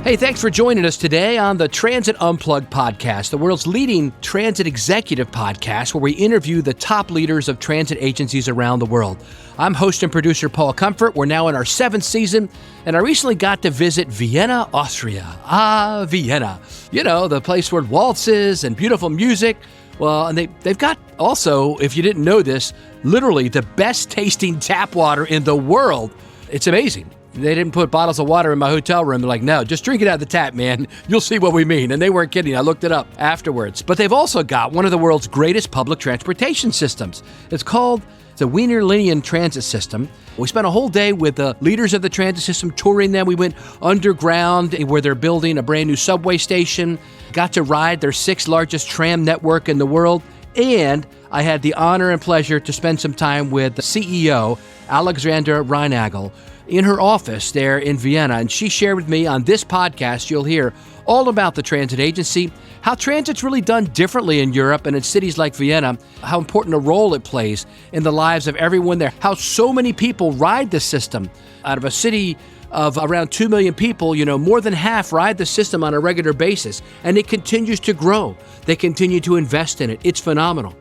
Hey, thanks for joining us today on the Transit Unplugged podcast, the world's leading transit executive podcast where we interview the top leaders of transit agencies around the world. I'm host and producer Paul Comfort. We're now in our 7th season, and I recently got to visit Vienna, Austria. Vienna. You know, the place where waltzes and beautiful music. Well, and they've got also, if you didn't know this, literally the best tasting tap water in the world. It's amazing. They didn't put bottles of water in my hotel room. They're like, no, just drink it out of the tap, man. You'll see what we mean. And they weren't kidding. I looked it up afterwards. But they've also got one of the world's greatest public transportation systems. It's called the Wiener Linien transit system. We spent a whole day with the leaders of the transit system touring them. We went underground where they're building a brand new subway station, got to ride their 6th largest tram network in the world. And I had the honor and pleasure to spend some time with the CEO, Alexandra Reinagl, in her office there in Vienna. And she shared with me on this podcast, you'll hear all about the transit agency, how transit's really done differently in Europe and in cities like Vienna, how important a role it plays in the lives of everyone there, how so many people ride the system. Out of a city of around 2 million people, more than half ride the system on a regular basis, and it continues to grow. They continue to invest in it. It's phenomenal.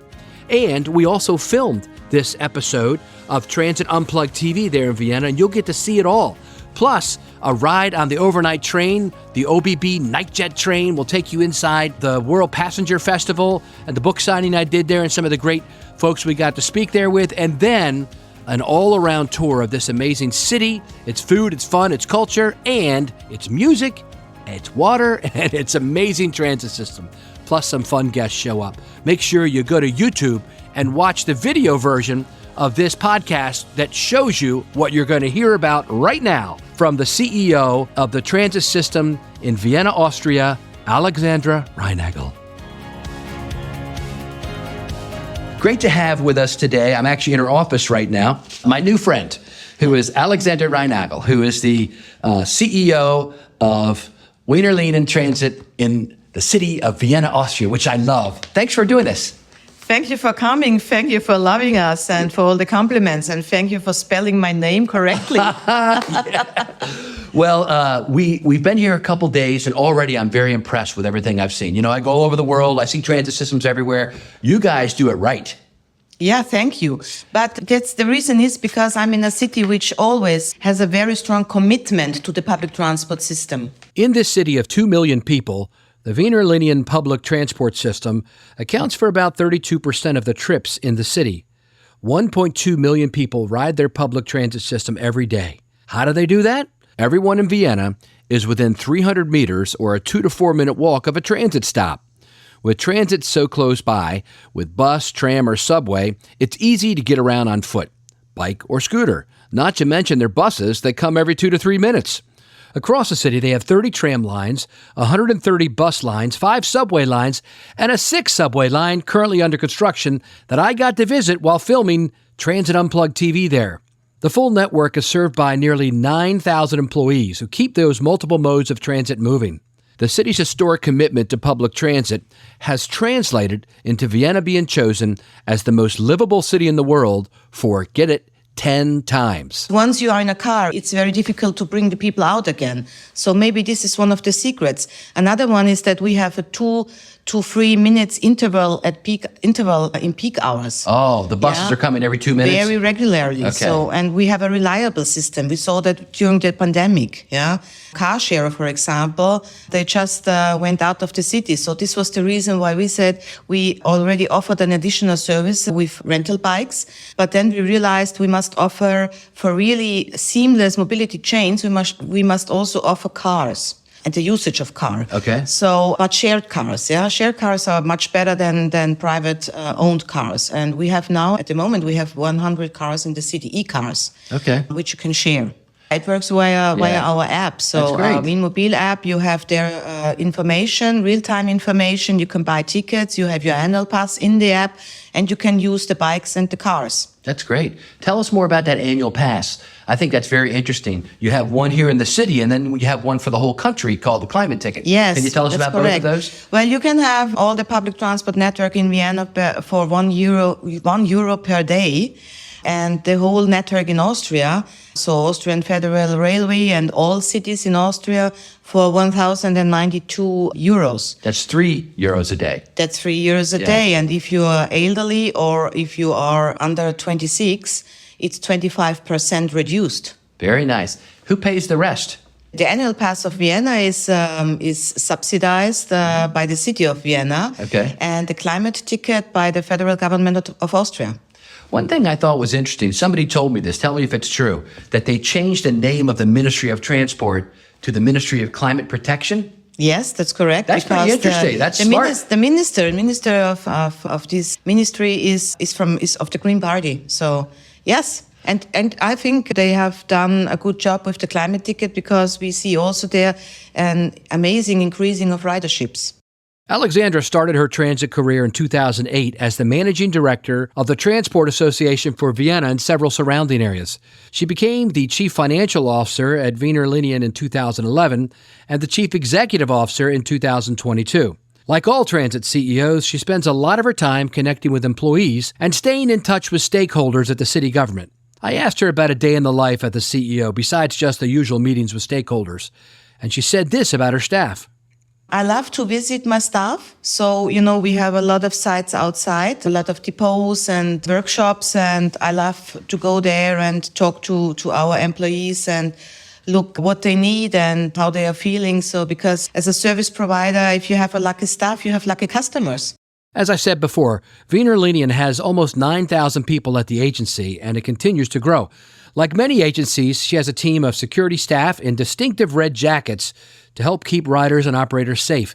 And we also filmed this episode of Transit Unplugged TV there in Vienna, and you'll get to see it all. Plus, a ride on the overnight train, the OBB Nightjet train will take you inside the World Passenger Festival and the book signing I did there and some of the great folks we got to speak there with, and then an all-around tour of this amazing city, its food, its fun, its culture, and its music, its water, and its amazing transit system. Plus some fun guests show up. Make sure you go to YouTube and watch the video version of this podcast that shows you what you're going to hear about right now from the CEO of the transit system in Vienna, Austria, Alexandra Reinagl. Great to have with us today. I'm actually in her office right now. My new friend, who is Alexandra Reinagl, who is the CEO of Wiener Linien Transit in the city of Vienna, Austria, which I love. Thanks for doing this. Thank you for coming. Thank you for loving us and for all the compliments. And thank you for spelling my name correctly. Yeah. Well, we've been here a couple days, and already I'm very impressed with everything I've seen. I go all over the world. I see transit systems everywhere. You guys do it right. Yeah, thank you. But the reason is because I'm in a city which always has a very strong commitment to the public transport system. In this city of 2 million people, the Wiener Linien public transport system accounts for about 32% of the trips in the city. 1.2 million people ride their public transit system every day. How do they do that? Everyone in Vienna is within 300 meters or a 2 to 4 minute walk of a transit stop. With transit so close by, with bus, tram, or subway, it's easy to get around on foot, bike, or scooter, not to mention their buses that come every 2 to 3 minutes. Across the city, they have 30 tram lines, 130 bus lines, 5 subway lines, and a 6th subway line currently under construction that I got to visit while filming Transit Unplugged TV there. The full network is served by nearly 9,000 employees who keep those multiple modes of transit moving. The city's historic commitment to public transit has translated into Vienna being chosen as the most livable city in the world for, get it, 10 times. Once you are in a car, it's very difficult to bring the people out again. So maybe this is one of the secrets. Another one is that we have a 2 to 3 minutes interval in peak hours. Oh, the buses are coming every 2 minutes? Very regularly. Okay. So, and we have a reliable system. We saw that during the pandemic. Yeah, car share, for example, they just went out of the city. So this was the reason why we said we already offered an additional service with rental bikes. But then we realized we must offer, for really seamless mobility chains, we must also offer cars and the usage of car. Okay. So, but shared cars, shared cars are much better than private owned cars. And we have now, at the moment, we have 100 cars in the city, e-cars, which you can share. It works via our app. So Wiener app, you have their information, real-time information. You can buy tickets. You have your annual pass in the app, and you can use the bikes and the cars. That's great. Tell us more about that annual pass. I think that's very interesting. You have one here in the city, and then you have one for the whole country called the climate ticket. Yes, can you tell us about both of those? Well, you can have all the public transport network in Vienna for €1 per day. and the whole network in Austria, so Austrian Federal Railway and all cities in Austria, for 1,092 euros. That's €3 a day. That's €3 a day. And if you are elderly or if you are under 26, it's 25% reduced. Very nice. Who pays the rest? The annual pass of Vienna is subsidized by the city of Vienna, and the climate ticket by the federal government of Austria. One thing I thought was interesting, somebody told me this, tell me if it's true, that they changed the name of the Ministry of Transport to the Ministry of Climate Protection. Yes, that's correct. That's pretty interesting. That's smart. The minister of this ministry is of the Green Party. So yes. And I think they have done a good job with the climate ticket, because we see also there an amazing increasing of riderships. Alexandra started her transit career in 2008 as the managing director of the Transport Association for Vienna and several surrounding areas. She became the chief financial officer at Wiener Linien in 2011 and the chief executive officer in 2022. Like all transit CEOs, she spends a lot of her time connecting with employees and staying in touch with stakeholders at the city government. I asked her about a day in the life as the CEO, besides just the usual meetings with stakeholders, and she said this about her staff. I love to visit my staff. So, we have a lot of sites outside, a lot of depots and workshops, and I love to go there and talk to our employees and look what they need and how they are feeling. So, because as a service provider, if you have a lucky staff, you have lucky customers. As I said before, Wiener Linien has almost 9,000 people at the agency, and it continues to grow. Like many agencies, she has a team of security staff in distinctive red jackets to help keep riders and operators safe.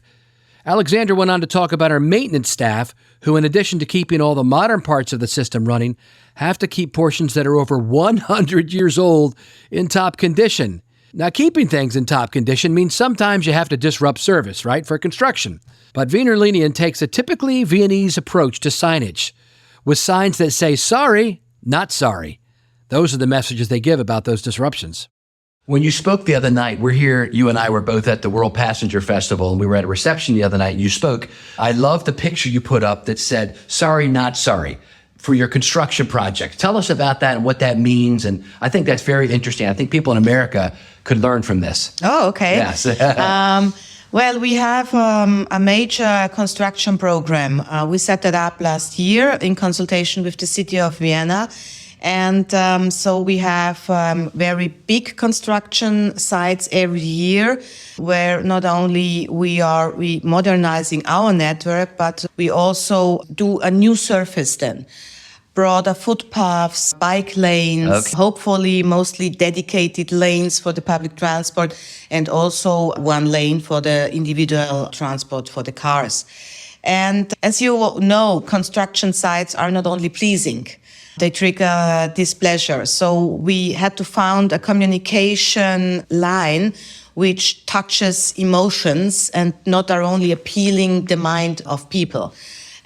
Alexandra went on to talk about her maintenance staff, who, in addition to keeping all the modern parts of the system running, have to keep portions that are over 100 years old in top condition. Now, keeping things in top condition means sometimes you have to disrupt service, right, for construction. But Wiener Linien takes a typically Viennese approach to signage, with signs that say, sorry, not sorry. Those are the messages they give about those disruptions. When you spoke the other night, you and I were both at the World Passenger Festival, and we were at a reception the other night, and you spoke. I love the picture you put up that said, sorry, not sorry, for your construction project. Tell us about that and what that means, and I think that's very interesting. I think people in America could learn from this. Oh, okay. Yes. Well, we have a major construction program. We set that up last year in consultation with the city of Vienna. And so we have very big construction sites every year, where not only we modernizing our network, but we also do a new surface then. Broader footpaths, bike lanes, hopefully mostly dedicated lanes for the public transport, and also one lane for the individual transport for the cars. And as you know, construction sites are not only pleasing, they trigger displeasure. So we had to found a communication line which touches emotions and not are only appealing the mind of people.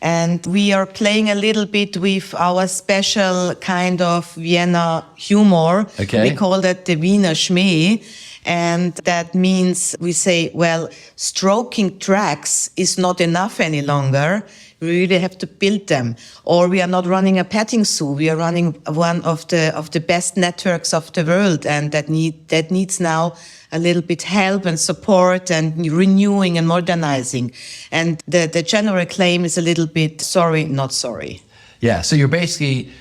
And we are playing a little bit with our special kind of Vienna humor. We call that the Wiener Schmäh. And that means we say, well, stroking tracks is not enough any longer. We really have to build them. Or we are not running a petting zoo. We are running one of the best networks of the world. And that needs now a little bit help and support and renewing and modernizing. And the general claim is a little bit sorry, not sorry. Yeah, so you're basically,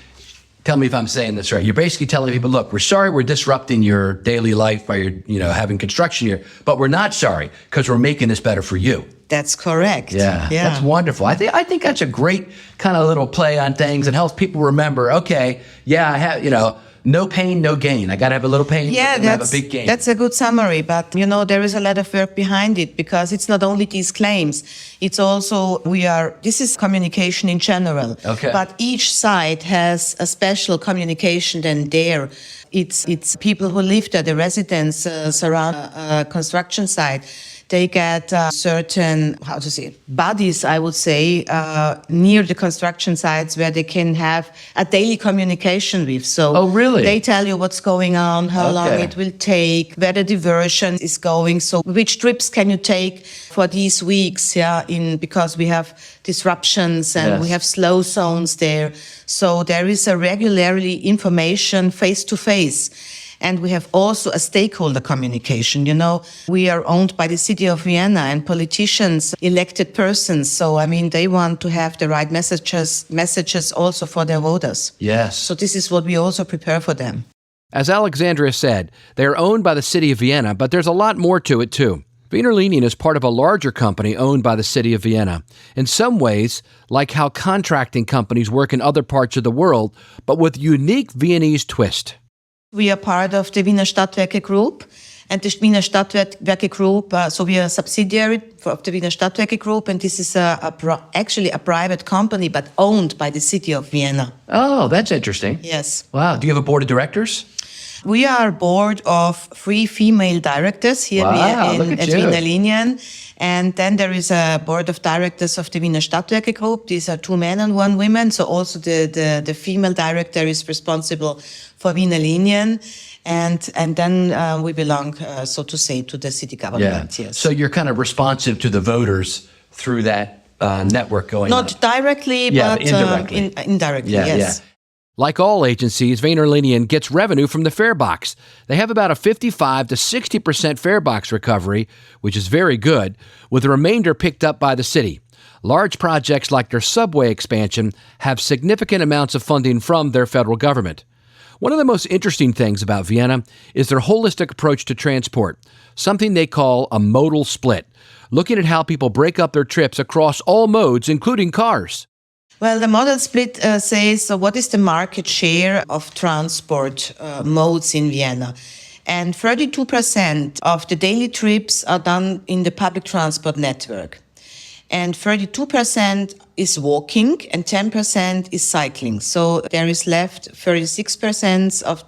tell me if I'm saying this right, you're basically telling people, look, we're sorry we're disrupting your daily life by having construction here, but we're not sorry because we're making this better for you. That's correct. Yeah, that's wonderful. I think that's a great kind of little play on things and helps people remember, okay, yeah, I have, no pain, no gain. I got to have a little pain, yeah, but have a big gain. That's a good summary, but there is a lot of work behind it, because it's not only these claims. It's also, this is communication in general. But each site has a special communication than there. It's people who live there, the residents surround a construction site. they get certain, buddies, I would say, near the construction sites where they can have a daily communication with. So oh, really? They tell you what's going on, how long it will take, where the diversion is going. So which trips can you take for these weeks? Because we have disruptions and we have slow zones there. So there is a regularly information face to face. And we have also a stakeholder communication. We are owned by the city of Vienna and politicians, elected persons. So, they want to have the right messages also for their voters. Yes. So this is what we also prepare for them. As Alexandra said, they are owned by the city of Vienna, but there's a lot more to it too. Wiener Linien is part of a larger company owned by the city of Vienna. In some ways, like how contracting companies work in other parts of the world, but with unique Viennese twist. We are part of the Wiener Stadtwerke Group. And the Wiener Stadtwerke Group, so we are a subsidiary of the Wiener Stadtwerke Group, and this is actually a private company, but owned by the city of Vienna. Oh, that's interesting. Yes. Wow. Do you have a board of directors? We are a board of 3 female directors here at Wiener Linien. And then there is a board of directors of the Wiener Stadtwerke Group. These are 2 men and 1 woman. So also the female director is responsible for Wiener Linien. And then we belong, so to say, to the city government. Yeah. Yes. So you're kind of responsive to the voters through that network going on. Not directly, but indirectly. Indirectly, yes. Yeah. Like all agencies, Wiener Linien gets revenue from the fare box. They have about a 55 to 60% fare box recovery, which is very good, with the remainder picked up by the city. Large projects like their subway expansion have significant amounts of funding from their federal government. One of the most interesting things about Vienna is their holistic approach to transport, something they call a modal split, looking at how people break up their trips across all modes, including cars. Well, the model split says, so what is the market share of transport modes in Vienna? And 32% of the daily trips are done in the public transport network. And 32% is walking and 10% is cycling. So there is left 36% of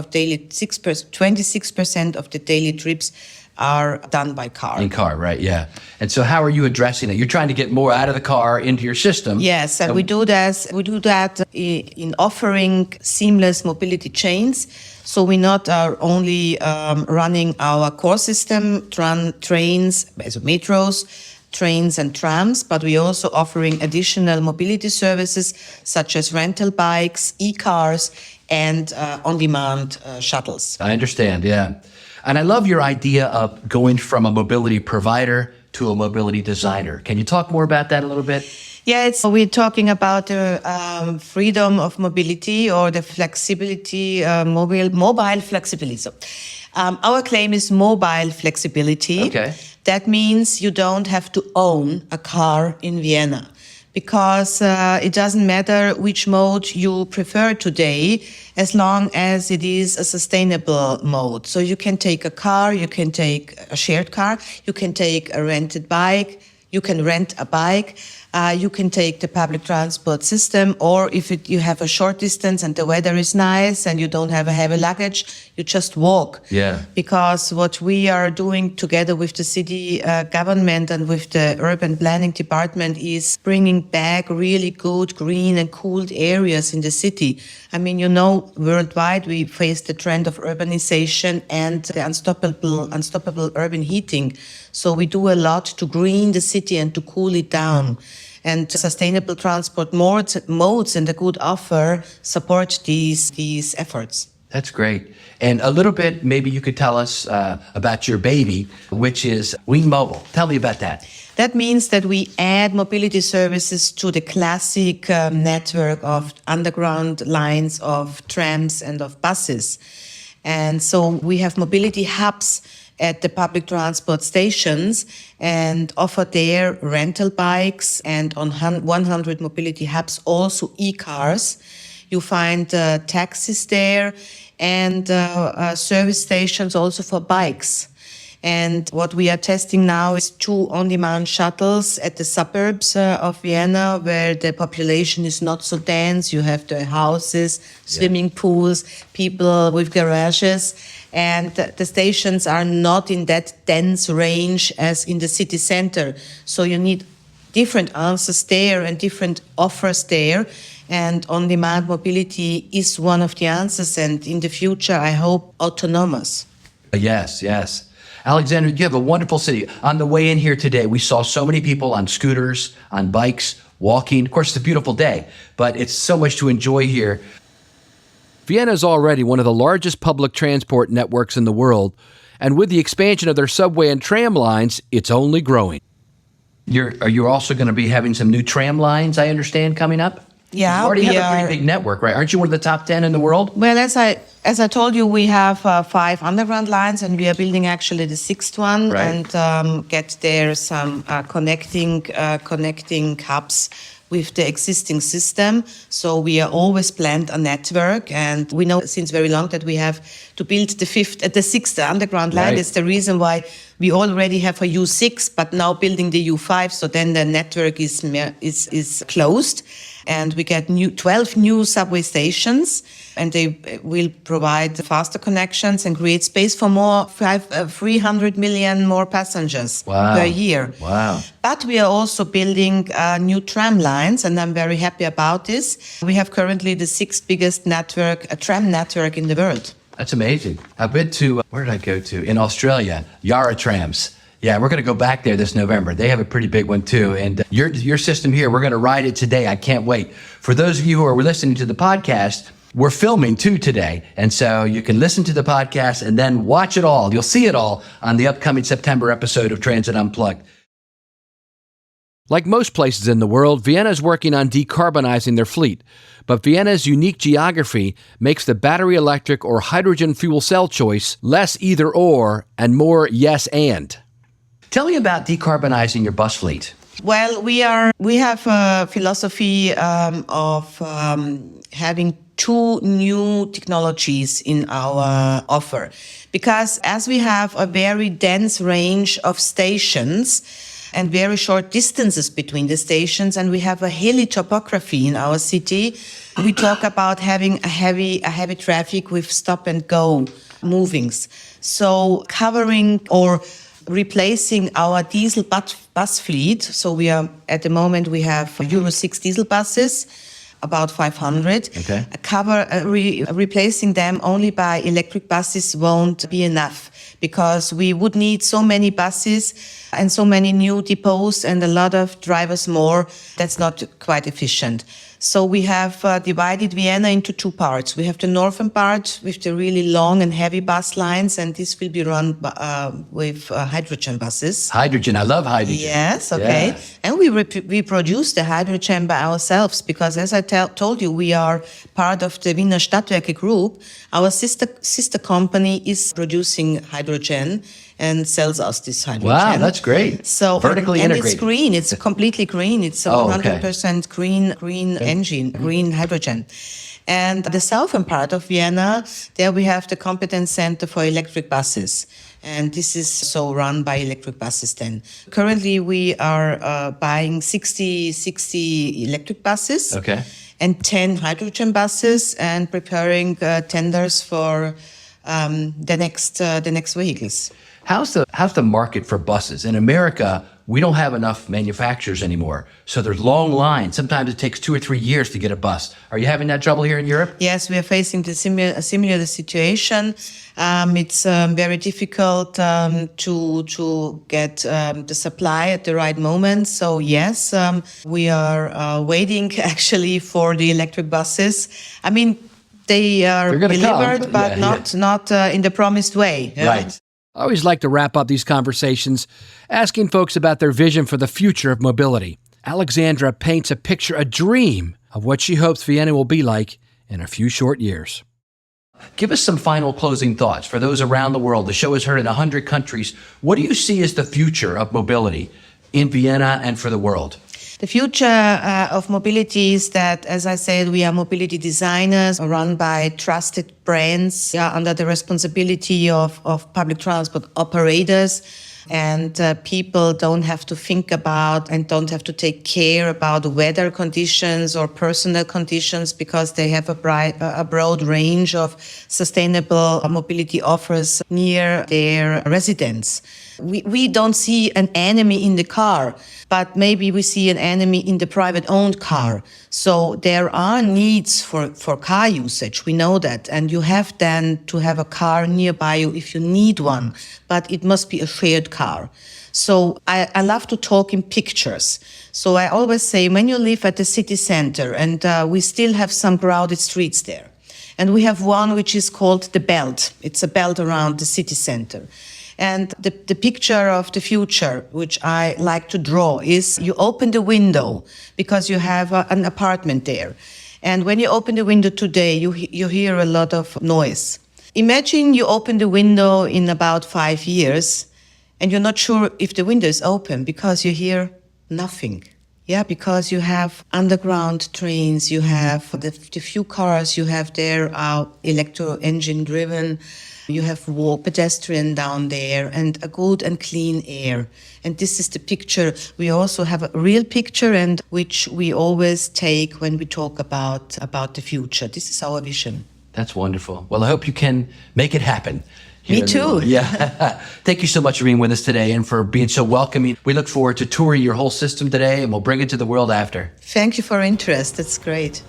daily 26% of the daily trips are done by car. In car, right, yeah. And so how are you addressing it? You're trying to get more out of the car into your system. Yes, and we do that in offering seamless mobility chains. So we not are only running our core system, trains, so metros, trains and trams, but we're also offering additional mobility services such as rental bikes, e-cars, and on-demand shuttles. I understand, yeah. And I love your idea of going from a mobility provider to a mobility designer. Can you talk more about that a little bit? Yeah, we're talking about the freedom of mobility or the flexibility, mobile flexibility. So, our claim is mobile flexibility. Okay. That means you don't have to own a car in Vienna, because it doesn't matter which mode you prefer today, as long as it is a sustainable mode. So you can take a car, you can take a shared car, you can take a rented bike, you can rent a bike, you can take the public transport system, or if you have a short distance and the weather is nice and you don't have a heavy luggage, you just walk. Yeah. Because what we are doing together with the city government and with the urban planning department is bringing back really good green and cooled areas in the city. I mean, worldwide we face the trend of urbanization and the unstoppable urban heating. So we do a lot to green the city and to cool it down. And sustainable transport modes and a good offer support these efforts. That's great. And a little bit, maybe you could tell us about your baby, which is Multi-modal. Tell me about that. That means that we add mobility services to the classic network of underground lines of trams and of buses. And so we have mobility hubs at the public transport stations and offer there rental bikes, and on 100 mobility hubs also e-cars. You find taxis there and service stations also for bikes. And what we are testing now is 2 on-demand shuttles at the suburbs of Vienna, where the population is not so dense. You have the houses, swimming pools, people with garages. And the stations are not in that dense range as in the city center. So you need different answers there and different offers there. And on-demand mobility is one of the answers. And in the future, I hope autonomous. Yes. Alexandra, you have a wonderful city. On the way in here today, we saw so many people on scooters, on bikes, walking. Of course, it's a beautiful day, but it's so much to enjoy here. Vienna is already one of the largest public transport networks in the world, and with the expansion of their subway and tram lines, it's only growing. Are you also going to be having some new tram lines, I understand, coming up? Yeah, you already have a pretty big network, right? Aren't you one of the top 10 in the world? Well, as I told you, we have 5 underground lines, and we are building actually the 6th one, right, and get there some connecting hubs with the existing system. So we are always planned a network, and we know since very long that we have to build the 6th underground line. Right. That's the reason why we already have a U6, but now building the U5. So then the network is closed. And we get 12 new subway stations, and they will provide faster connections and create space for 300 million more passengers per year. Wow. But we are also building new tram lines, and I'm very happy about this. We have currently the 6th biggest tram network in the world. That's amazing. I've been to, where did I go to? In Australia, Yarra Trams. Yeah, we're going to go back there this November. They have a pretty big one too. And your system here, we're going to ride it today. I can't wait. For those of you who are listening to the podcast, we're filming too today. And so you can listen to the podcast and then watch it all. You'll see it all on the upcoming September episode of Transit Unplugged. Like most places in the world, Vienna is working on decarbonizing their fleet. But Vienna's unique geography makes the battery electric or hydrogen fuel cell choice less either or and more yes and. Tell me about decarbonizing your bus fleet. Well, we have a philosophy of having 2 new technologies in our offer, because as we have a very dense range of stations and very short distances between the stations, and we have a hilly topography in our city, we talk about having a heavy traffic with stop and go movings. So covering or replacing our diesel bus fleet. So at the moment we have Euro 6 diesel buses, about 500. Okay. Replacing them only by electric buses won't be enough, because we would need so many buses and so many new depots and a lot of drivers more. That's not quite efficient. So we have divided Vienna into 2 parts. We have the northern part with the really long and heavy bus lines, and this will be run with hydrogen buses. Hydrogen, I love hydrogen. Yes, okay. Yeah. And we produce the hydrogen by ourselves, because as I told you, we are part of the Wiener Stadtwerke group. Our sister company is producing hydrogen and sells us this hydrogen. Wow, that's great. So vertically integrated. And it's green. It's completely green. It's a 100% green engine, green hydrogen. And the southern part of Vienna, there we have the competence center for electric buses. And this is so run by electric buses then. Currently, we are buying 60 electric buses. Okay. And 10 hydrogen buses, and preparing tenders for the next vehicles. How's the market for buses? In America, we don't have enough manufacturers anymore. So there's long lines. Sometimes it takes 2 or 3 years to get a bus. Are you having that trouble here in Europe? Yes, we are facing a similar situation. It's very difficult to get the supply at the right moment. So yes, we are waiting actually for the electric buses. I mean, they are delivered, but not in the promised way. Yeah? Right. I always like to wrap up these conversations asking folks about their vision for the future of mobility. Alexandra paints a picture, a dream of what she hopes Vienna will be like in a few short years. Give us some final closing thoughts for those around the world. The show is heard in 100 countries. What do you see as the future of mobility in Vienna and for the world? The future of mobility is that, as I said, we are mobility designers run by trusted brands under the responsibility of public transport operators. And people don't have to think about and don't have to take care about weather conditions or personal conditions because they have a broad range of sustainable mobility offers near their residence. We don't see an enemy in the car, but maybe we see an enemy in the private-owned car. So there are needs for car usage. We know that. And you have then to have a car nearby you if you need one, but it must be a shared car. So I love to talk in pictures. So I always say when you live at the city center, and we still have some crowded streets there, and we have one which is called the belt. It's a belt around the city center. And the picture of the future, which I like to draw, is you open the window because you have an apartment there. And when you open the window today, you hear a lot of noise. Imagine you open the window in about 5 years and you're not sure if the window is open because you hear nothing. Yeah, because you have underground trains, you have the few cars you have there are electro-engine driven. You have pedestrian down there and a good and clean air. And this is the picture. We also have a real picture and which we always take when we talk about the future. This is our vision. That's wonderful. Well, I hope you can make it happen. Me too. Yeah. Thank you so much for being with us today and for being so welcoming. We look forward to touring your whole system today and we'll bring it to the world after. Thank you for your interest. That's great.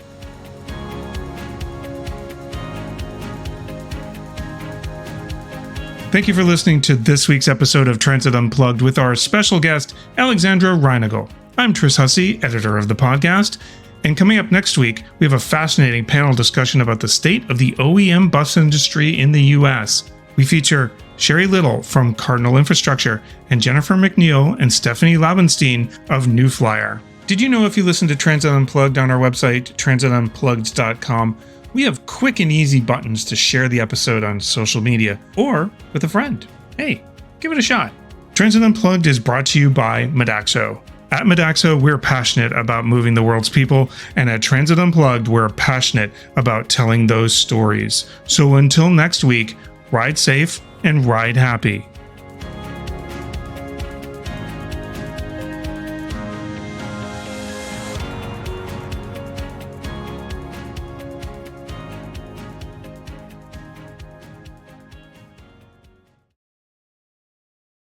Thank you for listening to this week's episode of Transit Unplugged with our special guest, Alexandra Reinagl. I'm Tris Hussey, editor of the podcast. And coming up next week, we have a fascinating panel discussion about the state of the OEM bus industry in the U.S. We feature Sherry Little from Cardinal Infrastructure and Jennifer McNeil and Stephanie Labenstein of New Flyer. Did you know if you listen to Transit Unplugged on our website, transitunplugged.com, we have quick and easy buttons to share the episode on social media or with a friend. Hey, give it a shot. Transit Unplugged is brought to you by Modaxo. At Modaxo, we're passionate about moving the world's people, and at Transit Unplugged, we're passionate about telling those stories. So until next week, ride safe and ride happy.